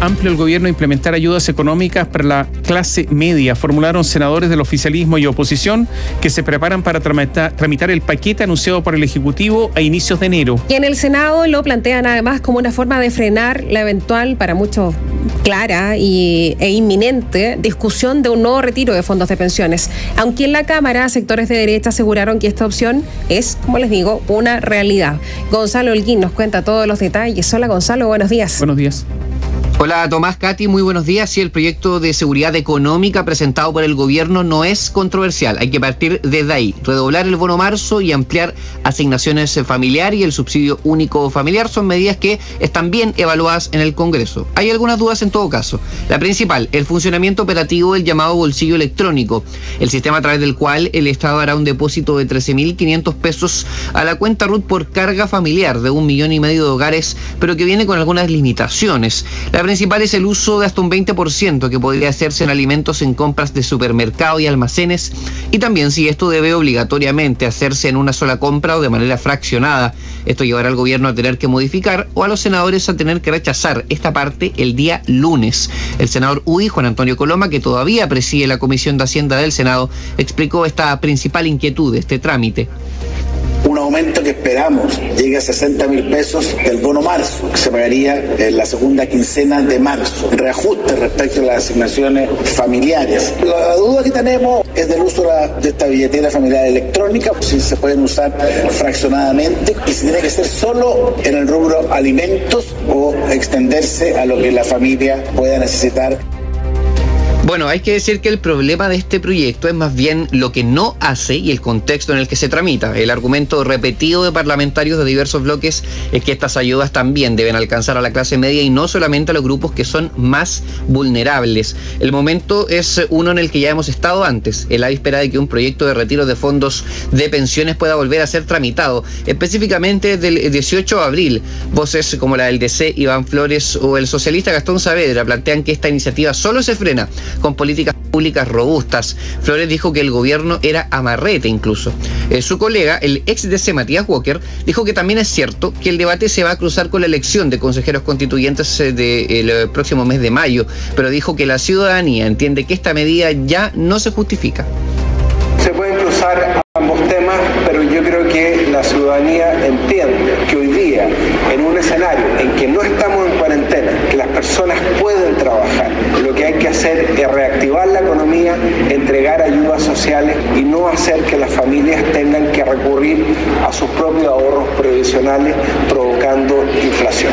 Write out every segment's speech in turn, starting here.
amplio el gobierno a implementar ayudas económicas para la clase media, formularon senadores del oficialismo y oposición que se preparan para tramitar el paquete anunciado por el Ejecutivo a inicios de enero. Y en el Senado lo plantean además como una forma de frenar la eventual, para muchos clara e inminente, discusión de un nuevo retiro de fondos de pensiones. Aunque en la Cámara sectores de derecha aseguraron que esta opción es, como les digo, una realidad. Gonzalo Holguín nos cuenta todos los detalles. Hola Gonzalo, buenos días. Buenos días. Hola Tomás, Katy, muy buenos días. Sí, el proyecto de seguridad económica presentado por el gobierno no es controversial. Hay que partir desde ahí. Redoblar el bono marzo y ampliar asignaciones familiares y el subsidio único familiar son medidas que están bien evaluadas en el Congreso. Hay algunas dudas en todo caso. La principal, el funcionamiento operativo del llamado bolsillo electrónico, el sistema a través del cual el Estado hará un depósito de 13.500 pesos a la cuenta RUT por carga familiar de 1,5 millones de hogares, pero que viene con algunas limitaciones. La principal es el uso de hasta un 20% que podría hacerse en alimentos en compras de supermercado y almacenes, y también si esto debe obligatoriamente hacerse en una sola compra o de manera fraccionada. Esto llevará al gobierno a tener que modificar o a los senadores a tener que rechazar esta parte el día lunes. El senador UDI, Juan Antonio Coloma, que todavía preside la Comisión de Hacienda del Senado, explicó esta principal inquietud de este trámite. Un aumento que esperamos llegue a 60.000 pesos del bono marzo, que se pagaría en la segunda quincena de marzo. Reajuste respecto a las asignaciones familiares. La duda que tenemos es del uso de esta billetera familiar electrónica, si se pueden usar fraccionadamente y si tiene que ser solo en el rubro alimentos o extenderse a lo que la familia pueda necesitar. Bueno, hay que decir que el problema de este proyecto es más bien lo que no hace y el contexto en el que se tramita. El argumento repetido de parlamentarios de diversos bloques es que estas ayudas también deben alcanzar a la clase media y no solamente a los grupos que son más vulnerables. El momento es uno en el que ya hemos estado antes, en la víspera de que un proyecto de retiro de fondos de pensiones pueda volver a ser tramitado, específicamente del 18 de abril. Voces como la del DC, Iván Flores, o el socialista Gastón Saavedra plantean que esta iniciativa solo se frena con políticas públicas robustas. Flores dijo que el gobierno era amarrete incluso. Su colega, el ex DC Matías Walker, dijo que también es cierto que el debate se va a cruzar con la elección de consejeros constituyentes del próximo mes de mayo, pero dijo que la ciudadanía entiende que esta medida ya no se justifica. Se pueden cruzar ambos temas, pero yo creo que la ciudadanía entiende que hoy día, en un escenario en que no estamos en cuarentena, que las personas pueden trabajar, lo que hay que hacer es reactivar la economía, entregar ayudas sociales y no hacer que las familias tengan que recurrir a sus propios ahorros previsionales, provocando inflación.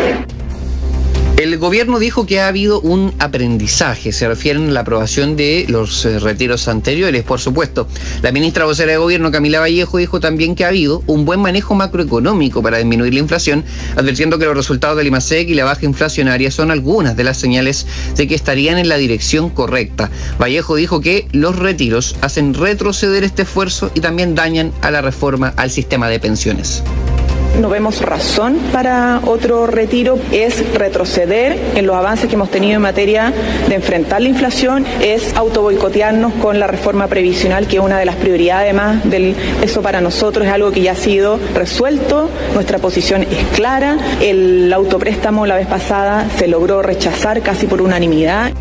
El gobierno dijo que ha habido un aprendizaje, se refieren a la aprobación de los retiros anteriores, por supuesto. La ministra vocera de gobierno, Camila Vallejo, dijo también que ha habido un buen manejo macroeconómico para disminuir la inflación, advirtiendo que los resultados del IMASEC y la baja inflacionaria son algunas de las señales de que estarían en la dirección correcta. Vallejo dijo que los retiros hacen retroceder este esfuerzo y también dañan a la reforma al sistema de pensiones. No vemos razón para otro retiro, es retroceder en los avances que hemos tenido en materia de enfrentar la inflación, es autoboicotearnos con la reforma previsional, que es una de las prioridades más eso para nosotros es algo que ya ha sido resuelto, nuestra posición es clara, el autopréstamo la vez pasada se logró rechazar casi por unanimidad.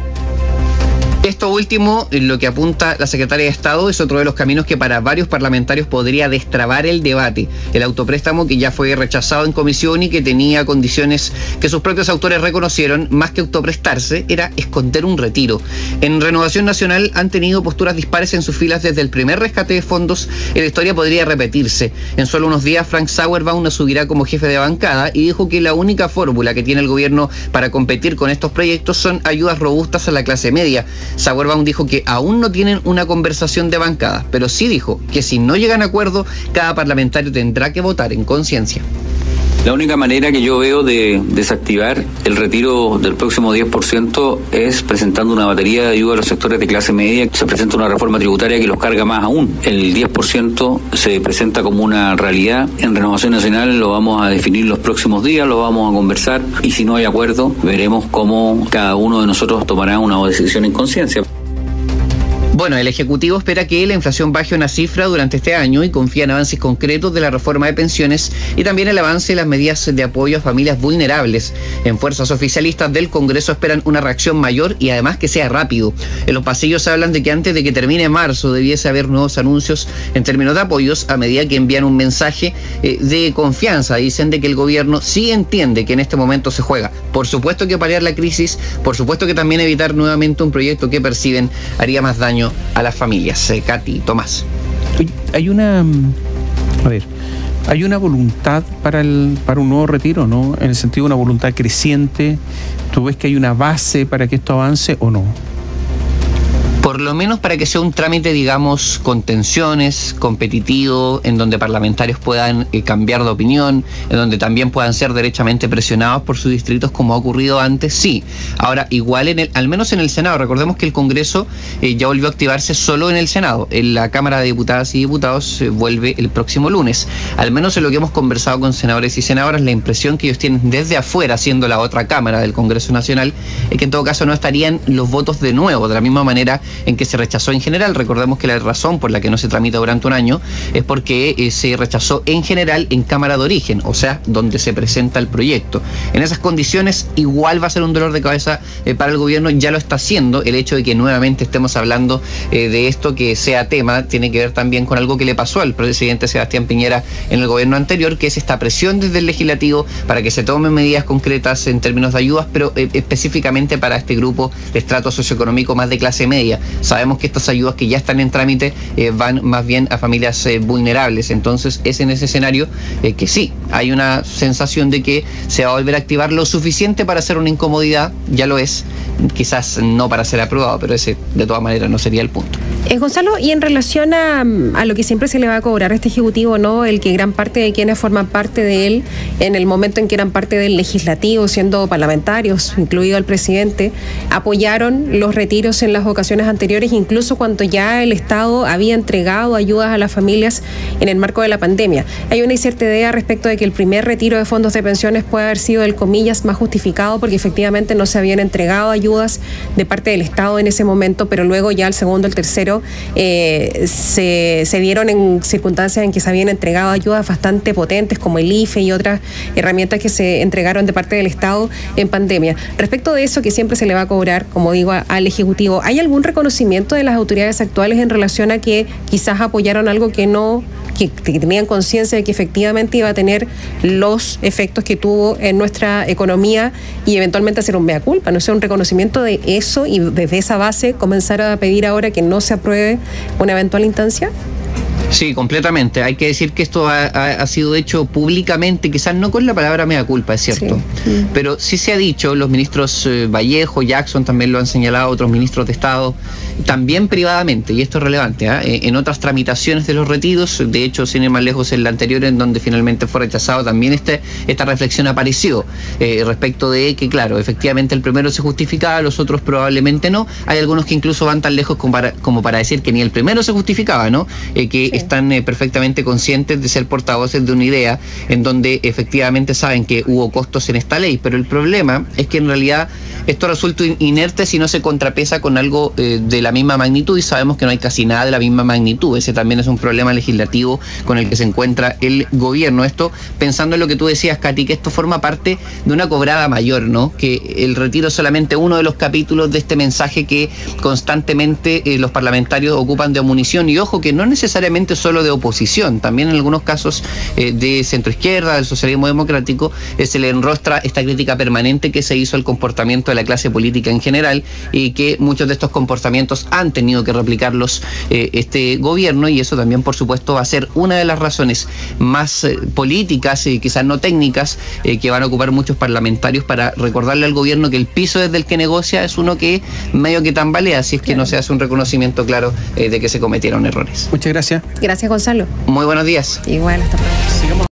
Esto último, lo que apunta la secretaria de Estado, es otro de los caminos que para varios parlamentarios podría destrabar el debate. El autopréstamo, que ya fue rechazado en comisión y que tenía condiciones que sus propios autores reconocieron, más que autoprestarse, era esconder un retiro. En Renovación Nacional han tenido posturas dispares en sus filas desde el primer rescate de fondos y la historia podría repetirse. En solo unos días, Frank Sauerbaum subirá como jefe de bancada y dijo que la única fórmula que tiene el gobierno para competir con estos proyectos son ayudas robustas a la clase media. Sauerbaum dijo que aún no tienen una conversación de bancada, pero sí dijo que si no llegan a acuerdo, cada parlamentario tendrá que votar en conciencia. La única manera que yo veo de desactivar el retiro del próximo 10% es presentando una batería de ayuda a los sectores de clase media. Se presenta una reforma tributaria que los carga más aún. El 10% se presenta como una realidad. En Renovación Nacional lo vamos a definir los próximos días, lo vamos a conversar y si no hay acuerdo, veremos cómo cada uno de nosotros tomará una decisión en conciencia. Bueno, el Ejecutivo espera que la inflación baje una cifra durante este año y confía en avances concretos de la reforma de pensiones y también el avance de las medidas de apoyo a familias vulnerables. En fuerzas oficialistas del Congreso esperan una reacción mayor y además que sea rápido. En los pasillos hablan de que antes de que termine marzo debiese haber nuevos anuncios en términos de apoyos a medida que envían un mensaje de confianza. Dicen de que el gobierno sí entiende que en este momento se juega. Por supuesto que paliar la crisis, por supuesto que también evitar nuevamente un proyecto que perciben haría más daño a las familias. Katy, Tomás. Hay una voluntad para un nuevo retiro, ¿no? En el sentido de una voluntad creciente. ¿Tú ves que hay una base para que esto avance o no? Por lo menos para que sea un trámite, digamos, con tensiones, competitivo, en donde parlamentarios puedan cambiar de opinión, en donde también puedan ser derechamente presionados por sus distritos, como ha ocurrido antes, sí. Ahora, igual, al menos en el Senado, recordemos que el Congreso ya volvió a activarse solo en el Senado. En la Cámara de Diputadas y Diputados vuelve el próximo lunes. Al menos en lo que hemos conversado con senadores y senadoras, la impresión que ellos tienen desde afuera, siendo la otra Cámara del Congreso Nacional, es que en todo caso no estarían los votos de nuevo, de la misma manera en que se rechazó en general. Recordemos que la razón por la que no se tramita durante un año es porque se rechazó en general en Cámara de Origen, o sea, donde se presenta el proyecto. En esas condiciones igual va a ser un dolor de cabeza para el gobierno, ya lo está haciendo. El hecho de que nuevamente estemos hablando de esto, que sea tema, tiene que ver también con algo que le pasó al presidente Sebastián Piñera en el gobierno anterior, que es esta presión desde el legislativo para que se tomen medidas concretas en términos de ayudas, pero específicamente para este grupo de estrato socioeconómico más de clase media. Sabemos que estas ayudas que ya están en trámite van más bien a familias vulnerables. Entonces es en ese escenario que sí, hay una sensación de que se va a volver a activar lo suficiente para hacer una incomodidad, ya lo es, quizás no para ser aprobado, pero ese de todas maneras no sería el punto. Gonzalo, y en relación a lo que siempre se le va a cobrar a este Ejecutivo, ¿no? El que gran parte de quienes forman parte de él, en el momento en que eran parte del legislativo, siendo parlamentarios, incluido el presidente, apoyaron los retiros en las ocasiones anteriores, incluso cuando ya el Estado había entregado ayudas a las familias en el marco de la pandemia. Hay una cierta idea respecto de que el primer retiro de fondos de pensiones puede haber sido, el comillas, más justificado, porque efectivamente no se habían entregado ayudas de parte del Estado en ese momento, pero luego ya el segundo, el tercero, se dieron en circunstancias en que se habían entregado ayudas bastante potentes, como el IFE y otras herramientas que se entregaron de parte del Estado en pandemia. Respecto de eso, que siempre se le va a cobrar, como digo, al Ejecutivo, ¿hay algún reconocimiento de las autoridades actuales en relación a que quizás apoyaron algo que no, que tenían conciencia de que efectivamente iba a tener los efectos que tuvo en nuestra economía, y eventualmente hacer un mea culpa, no sé, un reconocimiento de eso, y desde esa base comenzar a pedir ahora que no se apruebe una eventual instancia? Sí, completamente. Hay que decir que esto ha sido hecho públicamente, quizás no con la palabra mea culpa, es cierto, sí. Pero sí se ha dicho, los ministros Vallejo, Jackson también lo han señalado, otros ministros de Estado, también privadamente, y esto es relevante, en otras tramitaciones de los retiros, de hecho, sin ir más lejos, en la anterior, en donde finalmente fue rechazado, también esta reflexión apareció respecto de que, claro, efectivamente el primero se justificaba, los otros probablemente no. Hay algunos que incluso van tan lejos como para decir que ni el primero se justificaba, ¿no? Que están perfectamente conscientes de ser portavoces de una idea en donde efectivamente saben que hubo costos en esta ley, pero el problema es que en realidad esto resulta inerte si no se contrapesa con algo de la misma magnitud, y sabemos que no hay casi nada de la misma magnitud. Ese también es un problema legislativo con el que se encuentra el gobierno. Esto pensando en lo que tú decías, Katy, que esto forma parte de una cobrada mayor, ¿no? Que el retiro es solamente uno de los capítulos de este mensaje que constantemente los parlamentarios ocupan de munición, y ojo que no necesariamente solo de oposición, también en algunos casos de centroizquierda, del socialismo democrático, se le enrostra esta crítica permanente que se hizo al comportamiento de la clase política en general, y que muchos de estos comportamientos han tenido que replicarlos este gobierno, y eso también por supuesto va a ser una de las razones más políticas y quizás no técnicas que van a ocupar muchos parlamentarios para recordarle al gobierno que el piso desde el que negocia es uno que medio que tambalea si es que no se hace un reconocimiento claro de que se cometieron errores. Muchas gracias. Gracias, Gonzalo. Muy buenos días. Igual, hasta pronto.